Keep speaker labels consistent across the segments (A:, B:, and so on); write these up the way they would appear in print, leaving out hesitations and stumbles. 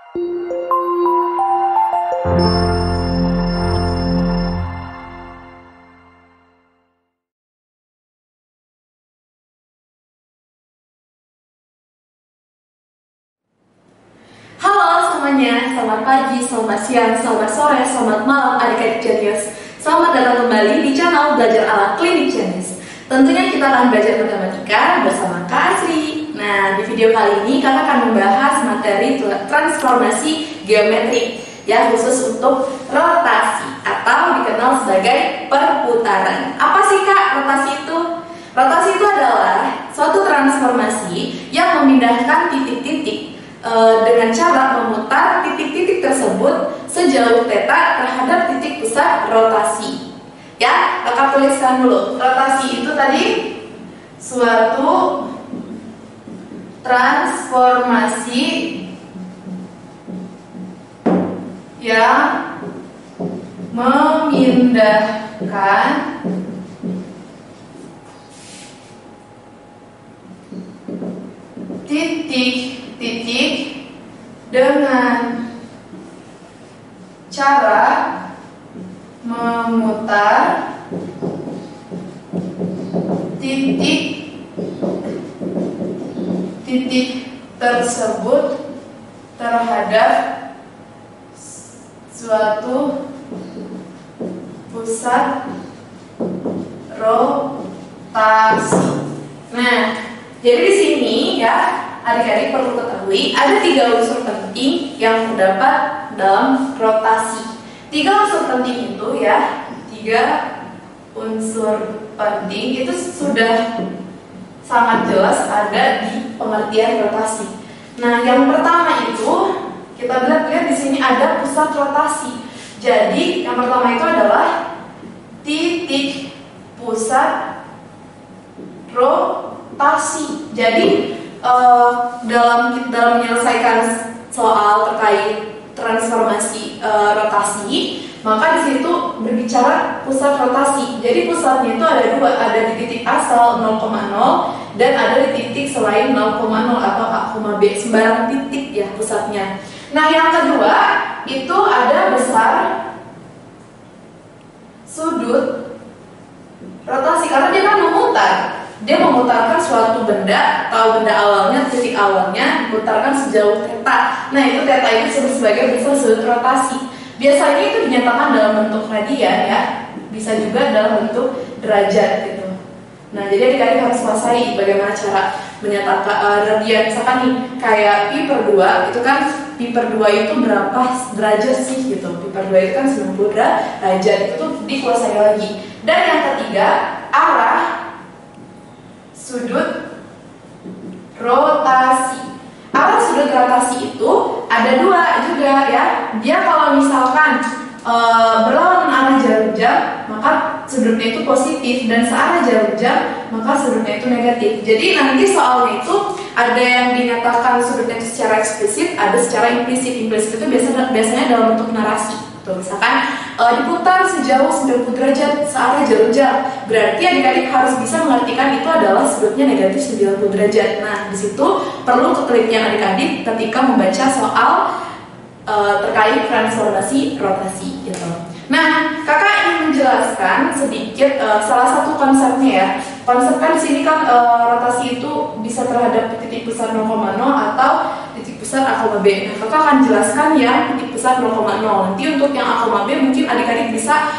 A: Halo semuanya, selamat pagi, selamat siang, selamat sore, selamat malam adik-adik Genius. Selamat datang kembali di channel Belajar ala Klinik Genius. Tentunya kita akan belajar matematika bersama Kak Asri. Nah, di video kali ini kakak akan membahas materi transformasi geometrik ya, khusus untuk rotasi atau dikenal sebagai perputaran. Apa sih Kak rotasi itu? Rotasi itu adalah suatu transformasi yang memindahkan titik-titik dengan cara memutar titik-titik tersebut sejauh θ terhadap titik pusat rotasi. Ya, kakak tuliskan dulu. Rotasi itu tadi suatu transformasi yang memindahkan titik-titik dengan cara memutar titik-titik tersebut terhadap suatu pusat rotasi. Nah, jadi di sini ya adik-adik perlu ketahui ada 3 unsur penting yang terdapat dalam rotasi. 3 unsur penting itu ya, 3 unsur penting itu sudah sangat jelas ada di pengertian rotasi. Nah, yang pertama itu kita lihat di sini ada pusat rotasi. Jadi yang pertama itu adalah titik pusat rotasi. Jadi dalam menyelesaikan soal terkait transformasi rotasi, maka di situ berbicara pusat rotasi. Jadi pusatnya itu ada 2, ada di titik asal 0,0 dan ada di titik selain 0,0 atau A, B, sembarang titik ya pusatnya. Nah, yang kedua itu ada besar sudut rotasi karena dia kan memutar. Dia memutarkan suatu benda atau benda awalnya, titik awalnya diputarkan sejauh θ. Nah, itu θ itu disebut sebagai besar sudut rotasi. Biasanya itu dinyatakan dalam bentuk radian ya, bisa juga dalam bentuk derajat gitu. Nah, jadi adik-adik harus kuasai bagaimana cara menyatakan radian. Misalkan nih kayak pi/2 itu kan pi/2 itu berapa derajat sih gitu. pi/2 itu kan 90 derajat, itu tuh dikuasai lagi. Dan yang ketiga, arah sudut rotasi. Arah sudut rotasi itu ada 2 juga ya. Dia kalau misalkan berlawanan arah jarum jam, maka sudutnya itu positif, dan searah jarum jam, maka sudutnya itu negatif. Jadi nanti soalnya itu ada yang dinyatakan sudutnya itu secara eksplisit, ada secara implisit. Implisit itu biasanya dalam bentuk narasi. Misalkan diputar sejauh 90 derajat searah jarum jam, berarti adik-adik harus bisa mengartikan itu adalah sudutnya negatif 90 derajat. Nah, di situ perlu ketelitian adik-adik ketika membaca soal terkait transformasi rotasi gitu. Nah, kakak ingin menjelaskan sedikit salah satu konsepnya ya. Konsep kan di sini kan rotasi itu bisa terhadap titik pusat 0,0 atau titik pusat A, B. Nah, kakak akan jelaskan yang titik pusat 0,0. Nanti untuk yang A, B mungkin adik-adik bisa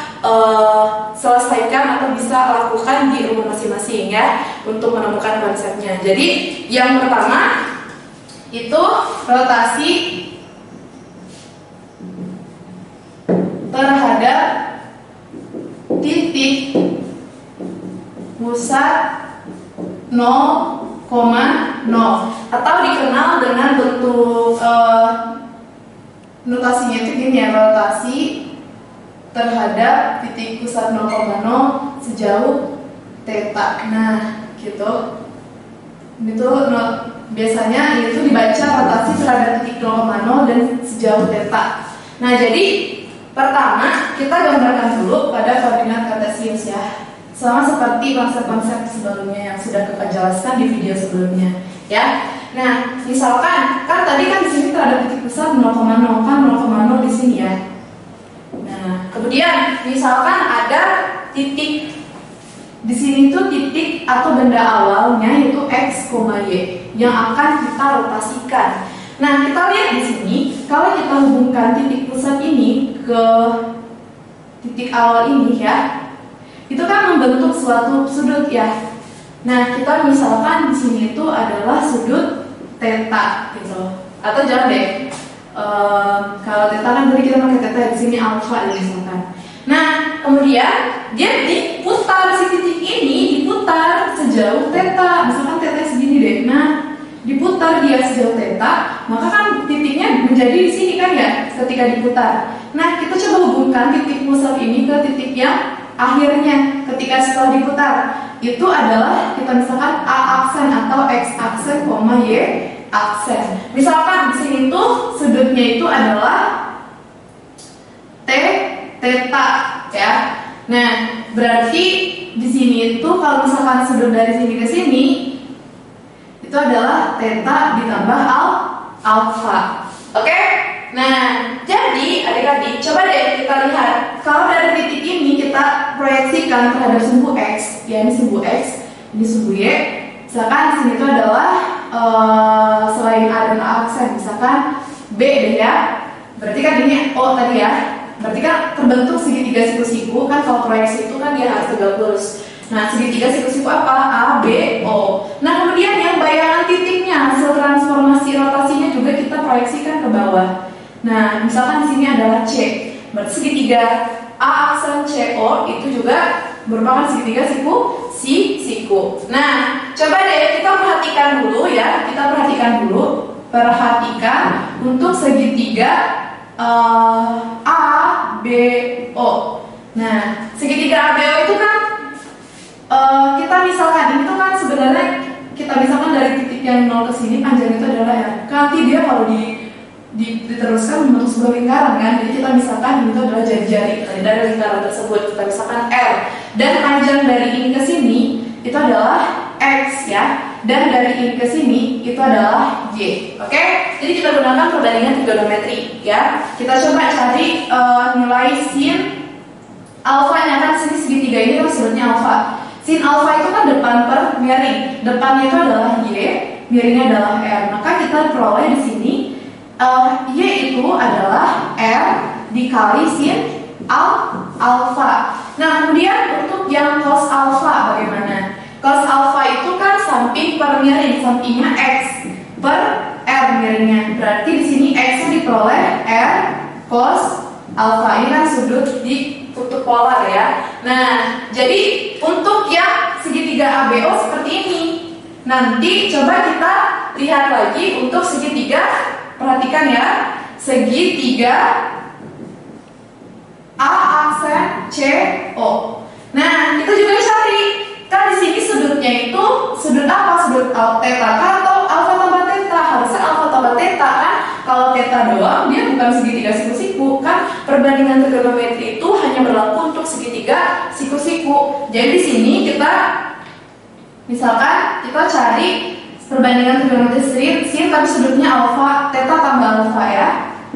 A: selesaikan atau bisa lakukan di rumah masing-masing ya untuk menemukan konsepnya. Jadi yang pertama itu rotasi terhadap titik pusat 0,0 atau dikenal dengan bentuk notasinya itu gini ya, rotasi terhadap titik pusat 0,0 sejauh θ. Nah, gitu. Itu biasanya itu dibaca rotasi terhadap titik 0,0 dan sejauh θ. Nah, jadi pertama kita gambarkan dulu pada koordinat kartesius ya. Sama seperti konsep-konsep sebelumnya yang sudah kakak jelaskan di video sebelumnya, ya. Nah, misalkan kan tadi kan di sini terhadap titik pusat 0,0. kemudian misalkan ada titik di sini tuh titik atau benda awalnya yaitu x, y yang akan kita rotasikan. Nah, kita lihat di sini kalau kita hubungkan titik pusat ini ke titik awal ini ya, itu kan membentuk suatu sudut ya. Nah, kita misalkan di sini itu adalah sudut theta gitu. Atau jangan deh. Kalau theta kan tadi kita pakai theta, di sini alpha misalkan. Nah, kemudian dia diputar, si titik ini diputar sejauh theta. Misalkan theta segini deh. Nah, diputar dia sejauh theta, maka kan titiknya menjadi di sini kan ya ketika diputar. Nah, kita coba hubungkan titik pusat ini ke titik yang akhirnya ketika setelah diputar. Itu adalah kita misalkan A aksen atau X aksen, Y aksen. Misalkan di sini tuh sudutnya itu adalah theta ya. Nah, berarti di sini itu kalau misalkan sudut dari sini ke sini itu adalah theta ditambah alpha. Oke? Nah, jadi adik-adik coba deh kita lihat kalau dari titik ini kita proyeksikan terhadap sumbu X, ya ini sumbu X, ini sumbu Y. Misalkan di sini itu adalah selain A dan A aksen, misalkan B deh ya. Berarti kan ini O tadi ya. Berarti kan terbentuk segitiga siku-siku kan, kalau proyeksi itu kan dia harus tegak lurus. Nah, segitiga siku-siku apa? A, B, O. Nah, kemudian yang bayangan titiknya, hasil transformasi rotasinya juga kita proyeksikan ke bawah. Nah, misalkan di sini adalah C. Berarti segitiga A aksen CO itu juga merupakan segitiga siku. Nah, coba deh kita perhatikan dulu ya. Kita perhatikan dulu. Perhatikan untuk segitiga A, B, O. Nah, segitiga A, B, O itu kan kita misalkan ini tuh kan sebenarnya kita misalkan dari titik yang 0 ke sini panjang itu adalah R. Nanti dia kalau diteruskan membentuk sebuah lingkaran kan. Jadi kita misalkan itu adalah jari-jari dari lingkaran tersebut. Kita misalkan R dan panjang dari ini ke sini itu adalah X ya. Dan dari ini ke sini itu adalah Y. Oke? Jadi kita gunakan perbandingan trigonometri ya. Kita coba cari nilai sin alfanya kan, sini segitiga ini kan sudutnya alfa. Sin alfa itu kan depan per miring. Depannya itu adalah Y, miringnya adalah R. Maka kita peroleh di sini Y itu adalah R dikali sin alfa. Nah, kemudian untuk yang cos alfa bagaimana? Cos alfa itu kan samping per miring, sampingnya X per R miringnya. Berarti di sini X-nya diperoleh R cos alfa. Ini kan sudut di kutub polar ya. Nah, jadi untuk yang segitiga ABO seperti ini. Nanti coba kita lihat lagi untuk segitiga. Perhatikan ya, segitiga A aksen CO. Nah, kita juga cari kan di sini sudutnya itu sudut apa? Sudut theta atau alfa tambah theta? Harusnya alfa tambah theta kan? Kalau theta doang dia bukan segitiga siku-siku kan? Perbandingan trigonometri itu hanya berlaku untuk segitiga siku-siku. Jadi di sini kita misalkan kita cari perbandingan trigonometri sin tapi sudutnya alfa, theta tambah alfa ya.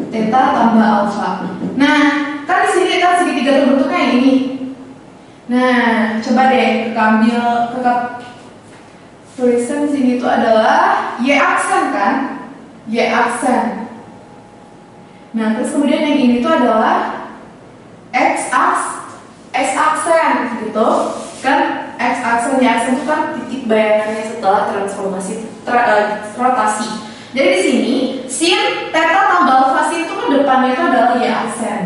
A: Theta tambah alfa. Nah, kan di sini kan segitiga terbentuknya ini. Nah, coba deh kita ambil tulisan sini itu adalah Y aksen kan? Y aksen. Nah, terus kemudian yang ini tuh adalah X aksen gitu. Kan X aksen, Y aksen itu kan titik bayangannya setelah transformasi rotasi. Jadi di sini sin theta tambah alfa sin itu kan depannya itu adalah Y aksen.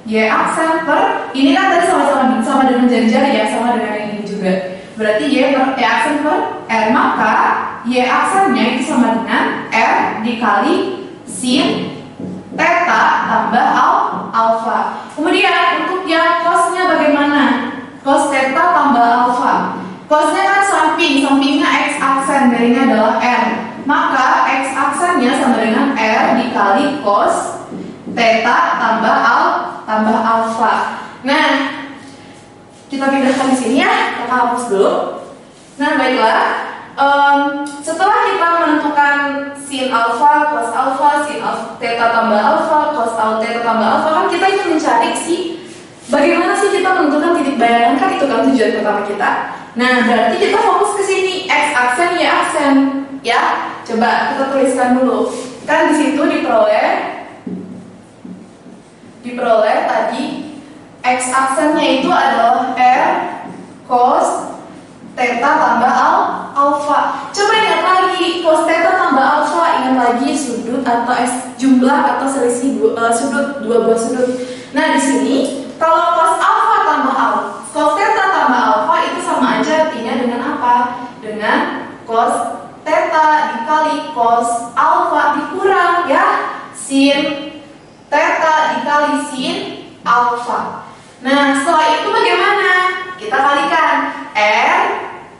A: Y aksen per ini kan tadi sama dengan jari-jari ya, sama dengan yang ini juga. Berarti Y aksen per R, maka Y aksennya itu sama dengan R dikali sin theta tambah alfa. Kemudian untuk yang cosnya bagaimana? Cos theta tambah alfa. Cosnya kan sampingnya X aksen, miringnya adalah R. Maka X aksennya sama dengan R dikali cos theta tambah alfa. Nah, kita pindahkan di sini ya, kita hapus dulu. Nah, baiklah. Setelah kita menentukan sin alfa, cos alfa, sin theta tambah alfa, cos theta tambah alfa, kan kita ingin mencari si Bagaimana sih kita menentukan titik bayangan? Kan itu kan tujuan pertama kita. Nah, berarti kita fokus ke sini, X aksen, Y aksen, ya. Coba kita tuliskan dulu. Kan di situ diperoleh tadi X aksennya itu adalah R cos theta tambah alfa. Coba ingat lagi, cos theta tambah alfa, ingat lagi sudut atau jumlah atau selisih sudut, dua buah sudut. Nah, di sini kalau cos alfa tambah alfa, cos theta tambah alfa itu sama aja artinya dengan apa? Dengan cos theta dikali cos alfa dikurang ya sin theta dikali sin alfa. Nah, setelah itu bagaimana? Kita kalikan R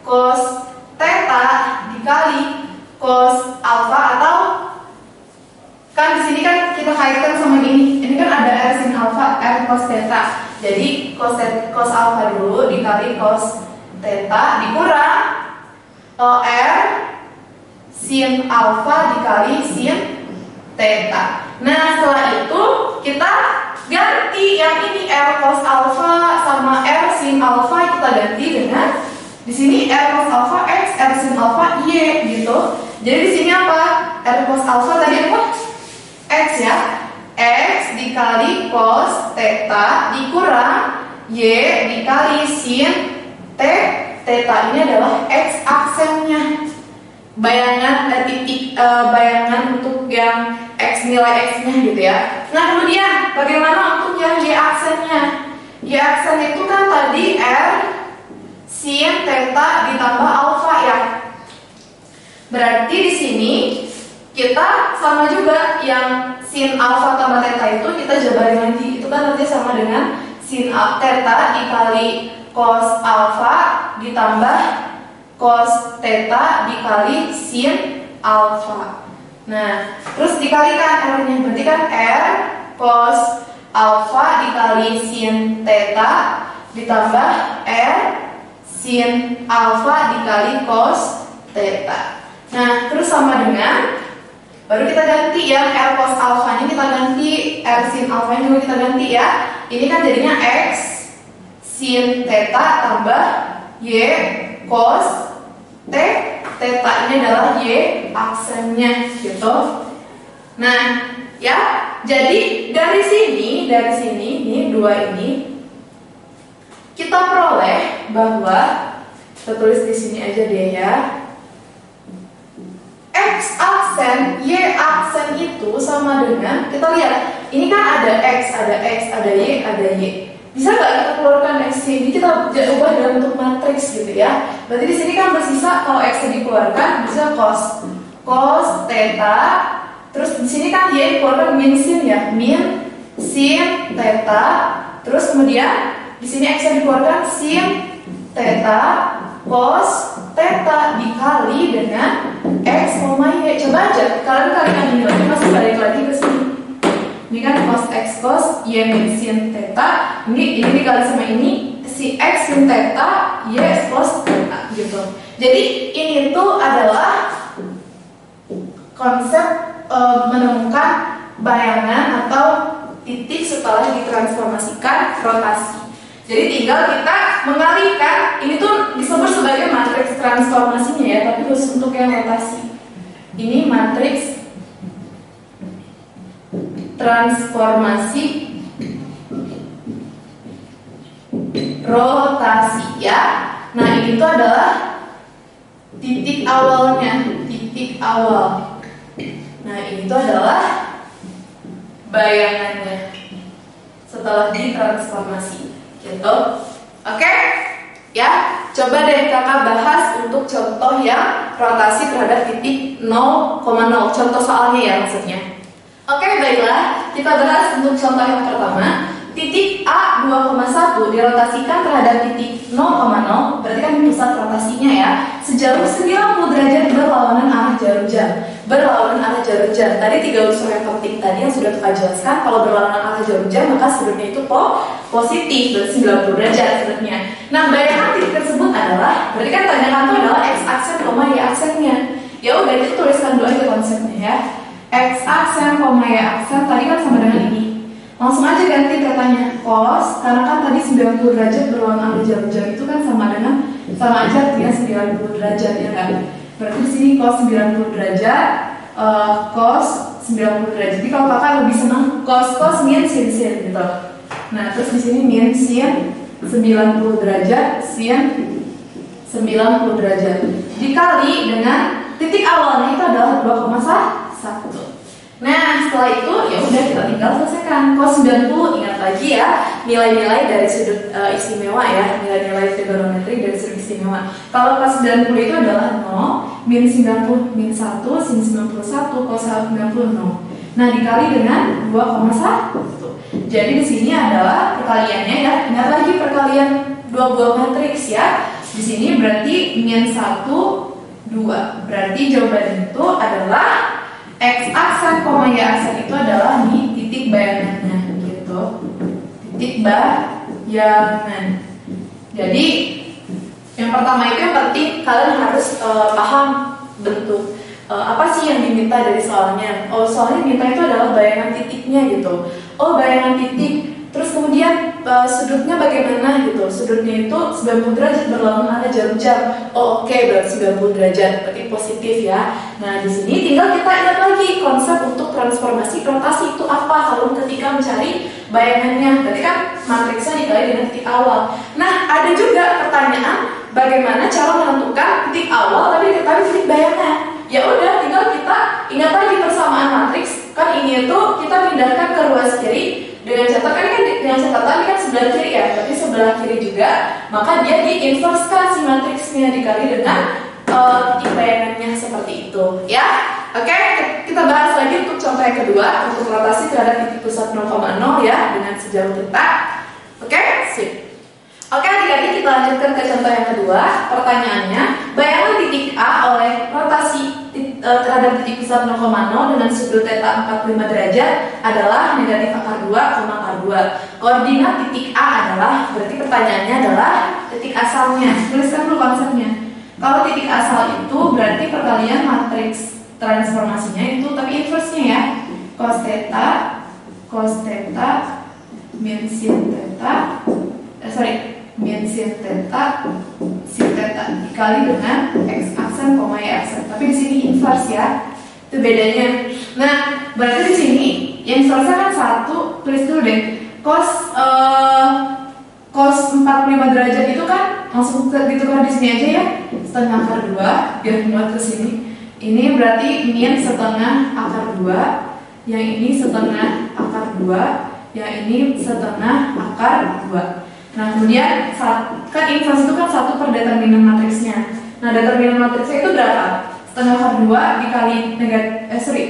A: cos theta dikali cos alfa, atau kan di sini kan kita kaitkan sama ini. Ini kan ada R sin alfa, R cos theta. Jadi cos alfa dulu dikali cos theta dikurang R sin alfa dikali sin theta. Nah, setelah itu kita ganti yang ini R cos alfa sama R sin alfa, kita ganti dengan di sini R cos alfa X, R sin alfa Y gitu. Jadi di sini apa? R cos alfa tadi apa? X ya. X dikali cos theta dikurang Y dikali sin theta. Ini adalah X aksennya. Bayangan titik bayangan untuk yang X, nilai X-nya gitu ya. Nah, kemudian bagaimana untuk yang Y aksennya? Y aksen itu kan tadi R sin theta ditambah alfa ya. Berarti di sini kita sama juga yang sin alfa tambah theta itu kita jabarin lagi. Itu kan nanti sama dengan sin theta dikali cos alfa ditambah cos theta dikali sin alfa. Nah, terus dikalikan R-nya, berarti kan R cos alfa dikali sin theta ditambah R sin alfa dikali cos theta. Nah, terus sama dengan, baru kita ganti yang R cos alfanya kita ganti, R sin alfanya juga kita ganti ya. Ini kan jadinya X sin theta tambah Y cos theta. Ini adalah Y aksennya gitu. Nah, ya, jadi dari sini ini dua ini kita peroleh bahwa, kita tulis di sini aja deh ya. X aksen, Y aksen itu sama dengan, kita lihat, ini kan ada X, ada Y, ada Y. Bisa nggak kita keluarkan X ini? Kita ubah dalam bentuk matriks gitu ya. Berarti di sini kan bersisa kalau X dikeluarkan bisa cos theta. Terus di sini kan Y dikeluarkan min sin ya, min sin theta. Terus kemudian di sini X dikeluarkan sin theta cos theta dikali dengan X, Y. Coba aja kalian kalikan ini lagi, masih balik lagi ke sini. Ini kan cos X cos Y min sin theta. Ini dikali sama ini, si X sin theta, Y cos theta gitu. Jadi ini tuh adalah konsep menemukan bayangan atau titik setelah ditransformasikan rotasi. Jadi tinggal kita mengalihkan, ini tuh disebut sebagai matriks transformasinya ya, tapi khusus untuk yang rotasi. Ini matriks transformasi rotasi ya. Nah, ini tuh adalah titik awalnya, titik awal. Nah, ini tuh adalah bayangannya setelah ditransformasi gitu. Oke? Ya, coba deh kakak bahas untuk contoh yang rotasi terhadap titik 0,0. Contoh soalnya ya maksudnya. Oke, baiklah, kita bahas untuk contoh yang pertama. Titik A 2,1 dirotasikan terhadap titik 0,0, berarti kan pusat rotasinya ya, sejauh 90 derajat berlawanan arah jarum jam. Berlawanan arah jarum jam. Tadi 3 unsur yang penting tadi yang sudah kita jelaskan, kalau berlawanan arah jarum jam maka sudutnya itu positif, berarti 90 derajat sudutnya. Nah, bayangan titik tersebut adalah, berarti kan tanyakan itu adalah X aksen, Y aksennya. Ya udah, kita tuliskan dulu aja konsepnya ya. X aksen, Y aksen tadi kan sama dengan ini. Langsung aja ganti tetanya cos, karena kan tadi 90 derajat berlawan arah jarum jam itu kan sama aja artinya 90 derajat ya kan. Berarti di sini cos 90 derajat, cos 90 derajat. Jadi kalau kakak lebih senang cos min sin gitu. Nah terus di sini min sin 90 derajat, sin 90 derajat dikali dengan titik awalnya itu adalah 2,1. Nah setelah itu ya udah kita tinggal selesaikan. Cos 90 ingat lagi ya nilai-nilai dari sudut istimewa ya, nilai-nilai trigonometri dari sudut istimewa. Kalau cos 90 itu adalah 0, min 90 min 1, sin 91, cos 90 0. Nah dikali dengan 2,1. Jadi di sini adalah perkaliannya ya. Ingat lagi perkalian dua buah matriks ya. Di sini berarti min 1 2. Berarti jawaban itu adalah X aksen, Y aksen itu adalah nih titik bayangannya gitu. Titik bayangan. Jadi yang pertama itu yang penting kalian harus paham bentuk apa sih yang diminta dari soalnya. Oh soalnya diminta itu adalah bayangan titiknya gitu. Oh bayangan titik. Terus kemudian sudutnya bagaimana gitu. Sudutnya itu 90 derajat berlawanan arah jarum jam. Oh oke, berarti 90 derajat berarti positif ya. Nah di sini tinggal kita ingat lagi konsep untuk transformasi rotasi itu apa kalau ketika mencari bayangannya. Berarti kan matriksnya dikali dengan titik awal. Nah ada juga pertanyaan bagaimana cara menentukan titik awal tapi diketahui titik bayangan. Ya udah tinggal kita ingat lagi persamaan matriks. Kan ini itu kita pindahkan ke ruas kiri dengan catatan kan dengan catatan kan sebelah kiri ya, tapi sebelah kiri juga, maka dia diinverskan si matriksnya dikali dengan titik bayangannya seperti itu ya. Oke, kita bahas lagi untuk contoh yang kedua untuk rotasi terhadap titik pusat 0,0 ya dengan sejauh theta. Oke, sip. Oke, adik-adik kita lanjutkan ke contoh yang kedua. Pertanyaannya, bayangan titik A oleh rotasi terhadap titik pusat 0,0 dengan sudut theta 45 derajat adalah negatif akar 2, akar 2. Koordinat titik A adalah, berarti pertanyaannya adalah titik asalnya. Tuliskan dulu konsepnya. Kalau titik asal itu berarti perkalian matriks transformasinya itu tapi inversnya ya. Cos theta min sin theta min sin theta dikali dengan x aksen, y aksen. Tapi di sini inverse ya, itu bedanya. Nah, berarti di sini yang inverse kan 1, tulis dulu deh. Cos 45 derajat itu kan langsung ditukar di sini aja ya, setengah akar 2 biar muat ke sini. Ini berarti min setengah akar 2, yang ini setengah akar 2, yang ini setengah akar 2. Nah kemudian kan inverse itu kan 1 per determinan matriksnya. Nah determinan matriksnya itu berapa? Setengah akar 2 dikali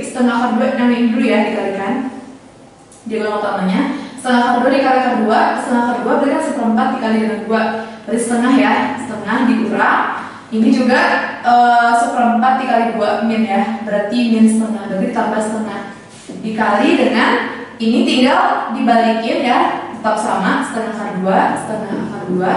A: setengah akar 2 yang ini dulu ya dikalikan diagonal utamanya. Setengah akar 2 dikali akar 2, setengah akar 2 berarti kan 1/4 dikali dengan 2. Berarti setengah ya, setengah dikurang. Ini juga 1/4 dikali 2 min ya, berarti min setengah, berarti tambah setengah dikali dengan ini tinggal dibalikin ya. Tetap sama, setengah akar 2, setengah akar 2.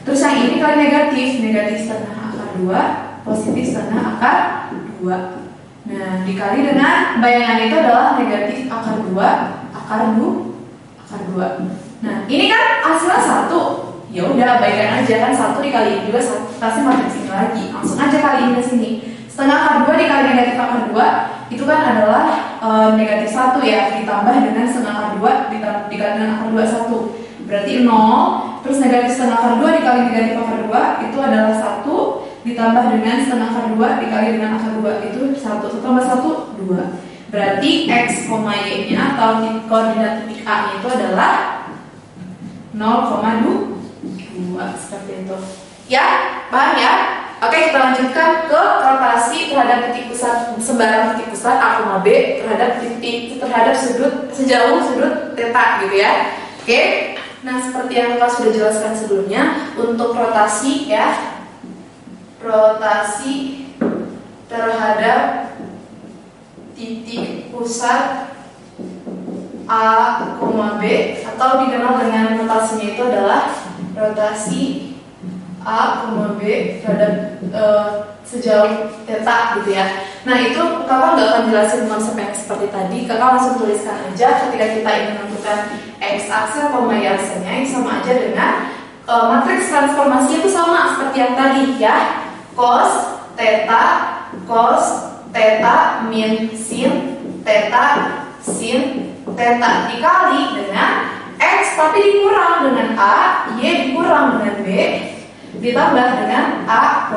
A: Terus yang ini kali negatif setengah akar 2, positif setengah akar 2. Nah, dikali dengan bayangan itu adalah negatif akar 2, akar 2. Nah, ini kan hasilnya 1. Ya udah, baikan aja kan 1 dikali juga pasti matriks ini lagi. Langsung aja kaliin ke sini. Setengah akar 2 dikali negatif akar 2 itu kan adalah negatif 1 ya, ditambah dengan setengah akar 2 dikali dengan akar 2 1. Berarti 0. Terus negatif setengah akar 2 dikali negatif akar 2 itu adalah 1 ditambah dengan setengah akar 2 dikali dengan akar 2 itu 1 tambah 1 2. Berarti x, y nya atau koordinat titik A itu adalah 0,2 seperti itu. Ya, paham ya? Oke, kita lanjutkan ke rotasi terhadap titik pusat sembarang titik pusat A, B terhadap sejauh sudut theta gitu ya. Oke. Nah, seperti yang kita sudah jelaskan sebelumnya, untuk rotasi ya, rotasi terhadap titik pusat A, B atau dikenal dengan rotasinya itu adalah rotasi A, B terhadap sejauh theta gitu ya. Nah itu kakak nggak akan jelasin konsep yang seperti tadi, kakak langsung tuliskan aja ketika kita ingin menentukan x aksen, y aksennya yang sama aja dengan matriks transformasi itu sama seperti yang tadi ya, cos theta min sin theta dikali dengan x tapi dikurang dengan a, y dikurang dengan b, ditambah dengan a,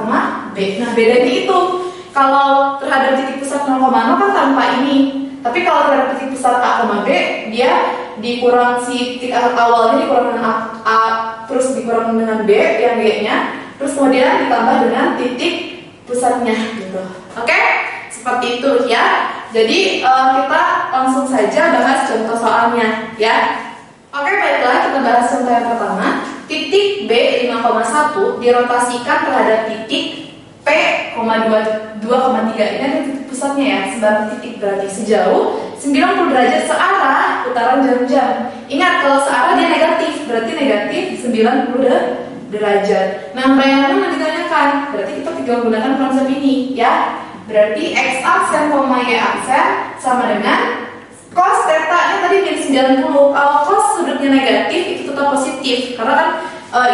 A: b. Nah bedanya itu kalau terhadap titik pusat 0,0 kan tanpa ini, tapi kalau terhadap titik pusat a, b dia dikurang si titik awalnya dikurang dengan a terus dikurang dengan b yang g nya, terus kemudian ditambah dengan titik pusatnya gitu. Oke? Seperti itu ya. Jadi kita langsung saja bahas contoh soalnya ya. Oke, baiklah kita bahas contoh yang pertama. Titik B 5,1 dirotasikan terhadap titik P, 2,3. Ini ada titik pusatnya ya, sebagai titik berarti sejauh 90 derajat searah putaran jarum jam. Ingat kalau searah dia negatif, berarti negatif 90 derajat. Nah, bayangan mana ditanyakan? Berarti kita tinggal gunakan konsep ini ya. Berarti x aksen, y aksen sama dengan cos theta-nya tadi min 90. Kalau cos sudutnya negatif itu tetap positif karena kan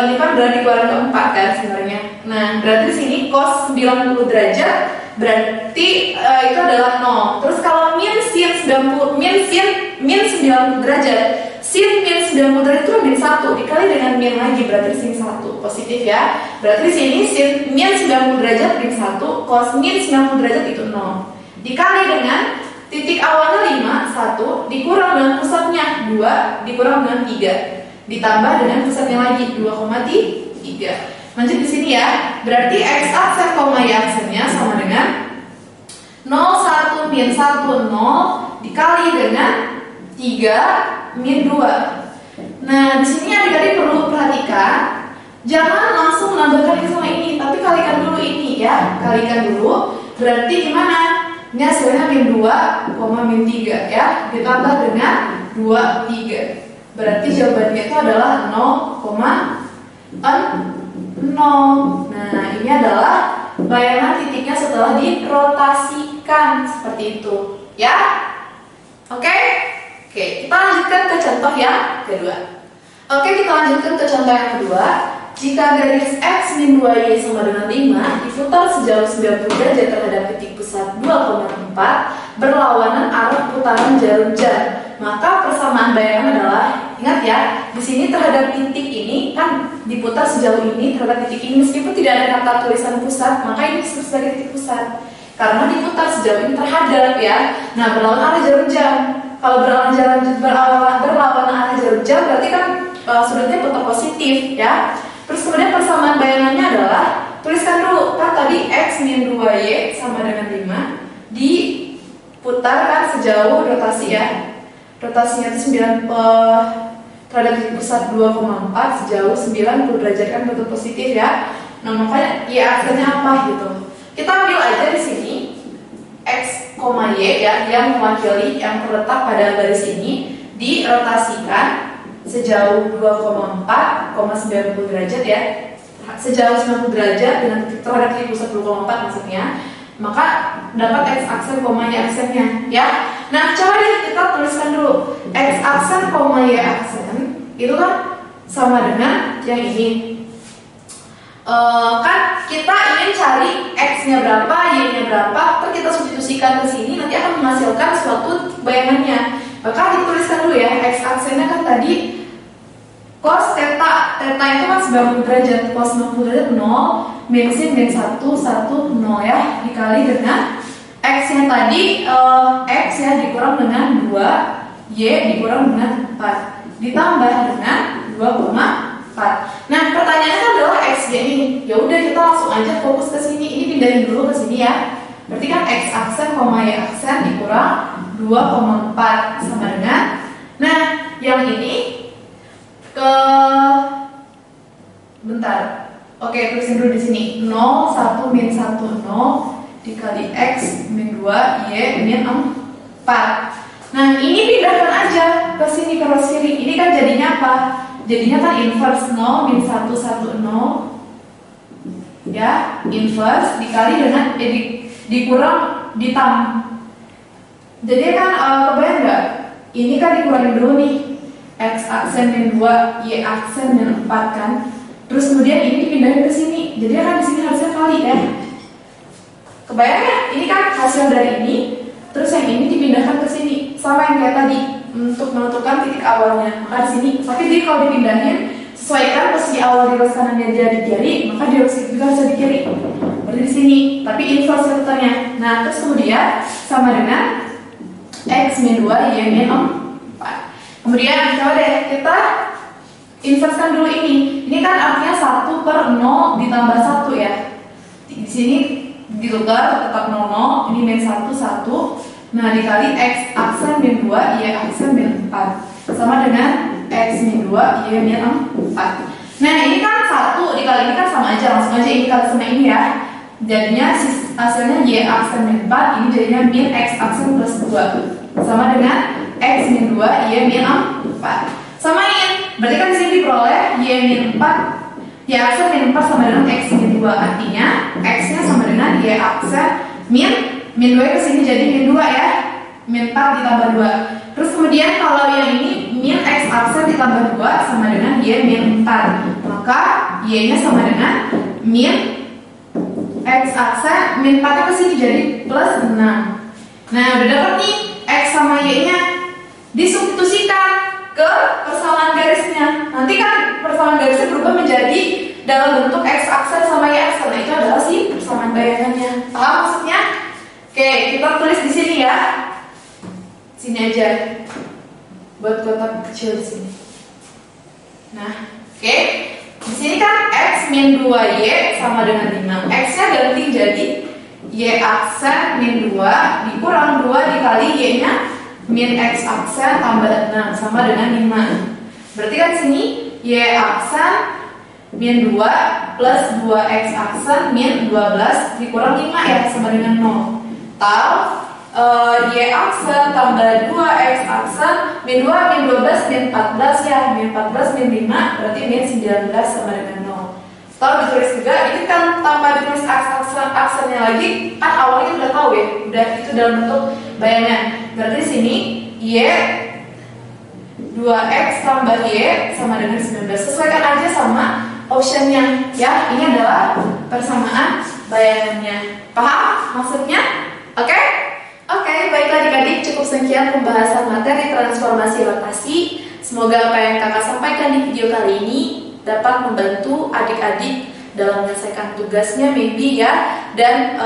A: ini kan berada di kuadran keempat kan sebenarnya. Nah, berarti di sini cos 90 derajat berarti itu adalah 0. Terus kalau min sin 90 derajat, sin min 90 derajat itu min 1 dikali dengan min lagi berarti di sini 1 positif ya. Berarti di sini sin min 90 derajat min 1, cos min 90 derajat itu 0. Dikali dengan titik awalnya 5, 1 dikurang dengan pusatnya 2 dikurang dengan 3 ditambah dengan pusatnya lagi 2,3. Lanjut di sini ya. Berarti x aksen, y aksennya sama dengan 0, 1 min 1 0 dikali dengan 3 min 2. Nah, di sini adik-adik perlu perhatikan, jangan langsung menambahkan ini sama ini, tapi kalikan dulu ini ya. Kalikan dulu. Berarti gimana? Ini hasilnya min 2, min 3 ya. Ditambah dengan 2, 3. Berarti jawabannya itu adalah 0,0. Nah, ini adalah bayangan titiknya setelah dirotasikan seperti itu ya. Oke, kita lanjutkan ke contoh yang kedua. Kita lanjutkan ke contoh yang kedua. Jika garis x min 2y sama dengan 5 diputar sejauh 90 derajat terhadap titik pusat 2,4 berlawanan arah putaran jarum jam, maka persamaan bayangan adalah, ingat ya, di sini terhadap titik ini kan diputar sejauh ini terhadap titik ini, meskipun tidak ada kata tulisan pusat, maka ini disebut sebagai titik pusat karena diputar sejauh ini terhadap ya. Nah, berlawanan arah jarum jam. Kalau berlawanan arah jarum jam berarti kan sudutnya putar positif ya. Terus kemudian persamaan bayangannya adalah, tuliskan dulu kan tadi x min 2y sama dengan 5 diputarkan sejauh rotasi ya. Rotasinya itu 9 terhadap titik pusat 2,4 sejauh 90 derajat kan bentuk positif ya. Nah, makanya y aksennya apa gitu. Kita ambil aja di sini x, y ya yang mewakili yang terletak pada garis ini dirotasikan sejauh 2,4,90 derajat ya, sejauh 90 derajat dengan terhadap titik pusat 2,4 maksudnya, maka dapat x aksen, y aksennya ya. Nah, coba deh kita tuliskan dulu x aksen, y aksen itu kan sama dengan yang ini. Kan kita ingin cari x-nya berapa, y-nya berapa, terus kita substitusikan ke sini nanti akan menghasilkan suatu bayangannya. Maka dituliskan dulu ya, x aksennya kan tadi cos theta itu kan 90 derajat, cos 90 derajat 0, min sin min 1, 1, 0 ya, dikali dengan x-nya tadi, x ya dikurang dengan 2, y dikurang dengan 4, ditambah dengan 2,4. Nah, pertanyaannya adalah x-nya ini. Ya udah kita langsung aja fokus ke sini. Ini pindahin dulu ke sini ya. Berarti kan x aksen, y aksen dikurang 2,4 sama dengan, nah yang ini ke bentar. Oke, tulisin dulu di sini 0, 1 min 1 0 dikali x min 2 y min 4. Nah, ini pindahkan aja ke sini ke row kiri. Ini kan jadinya apa? Jadinya kan inverse 0 min 1 1 0 ya, inverse dikali dengan dikurang Jadi kan kebayang nggak? Ini kan dikurangi dulu nih, X aksen min 2, Y aksen min 4 kan. Terus kemudian ini dipindahin ke sini. Jadi kan di sini harusnya kali ya. Kebayang ya? Ini kan hasil dari ini, terus yang ini dipindahkan ke sini. Sama yang kayak tadi, untuk menentukan titik awalnya. Maka di sini, tapi jadi kalau dipindahin, sesuaikan posisi awal di ruas kanannya dia di kiri, maka di ruas juga harus di kiri. Berarti di sini, tapi inverse catatannya. Nah, terus kemudian sama dengan X min 2, Y min 4. Kemudian coba deh kita inverskan dulu ini. Ini kan artinya 1 per 0 ditambah 1 ya. Di sini ditukar tetap 0, ini min 1, 1. Nah, dikali X aksen min 2, Y aksen min 4. Sama dengan X min 2, Y min 4. Nah, ini kan 1 dikali ini kan sama aja. Langsung aja ini kali sama ini ya. Jadinya hasilnya Y aksen min 4, ini jadinya min X aksen plus 2. Sama dengan X min 2, Y min 4. Samain, berarti kan di sini diperoleh Y min 4, Y aksen min 4 sama dengan X min 2. Artinya X-nya sama dengan Y aksen min 2 ke sini jadi min 2 ya. Min 4 ditambah 2. Terus kemudian kalau yang ini min X aksen ditambah 2 sama dengan Y min 4. Maka Y-nya sama dengan min X aksen min 4 ke sini jadi plus 6. Nah, udah dapat nih X sama Y-nya. Disubstitusikan ke persamaan garisnya. Nanti kan persamaan garisnya berubah menjadi dalam bentuk X aksen sama Y aksen. Nah, itu adalah si persamaan bayangannya. Paham maksudnya? Oke, kita tulis di sini ya. Sini aja. Buat kotak kecil di sini. Nah, oke. Di sini kan X min 2Y sama dengan 5. X-nya ganti jadi Y aksen min 2 dikurang 2 dikali Y-nya min X aksen tambah 6 sama dengan 5. Berarti kan sini Y aksen min 2 plus 2X aksen min 12 dikurang 5 ya sama dengan 0. Atau Y aksen tambah 2X aksen min 2 min 12 min 14 ya. Min 14 min 5 berarti min 19 sama dengan 0. Atau ditulis juga, ini kan tanpa ditulis aksennya lagi, kan awalnya udah tahu ya, udah itu dalam bentuk bayangan. Berarti di sini Y 2X tambah Y sama dengan 19. Sesuaikan aja sama optionnya ya. Ini adalah persamaan bayangannya. Paham maksudnya? Oke? Oke, baiklah adik-adik, cukup sekian pembahasan materi transformasi rotasi. Semoga apa yang kakak sampaikan di video kali ini dapat membantu adik-adik dalam menyelesaikan tugasnya maybe ya. Dan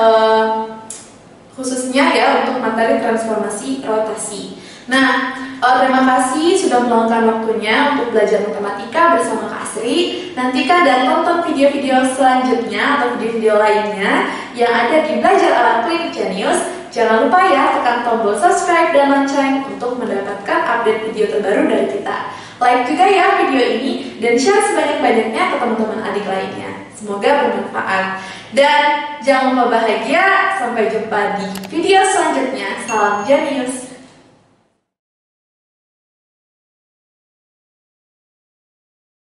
A: khususnya ya untuk materi transformasi rotasi. Nah, terima kasih sudah meluangkan waktunya untuk belajar matematika bersama Kak Asri. Nantikan dan tonton video-video selanjutnya atau video-video lainnya yang ada di Belajar ala Klik Genius. Jangan lupa ya tekan tombol subscribe dan lonceng untuk mendapatkan update video terbaru dari kita. Like juga ya video ini dan share sebanyak-banyaknya ke teman-teman adik lainnya. Semoga bermanfaat. Dan jangan lupa bahagia. Sampai jumpa di video selanjutnya. Salam Genius.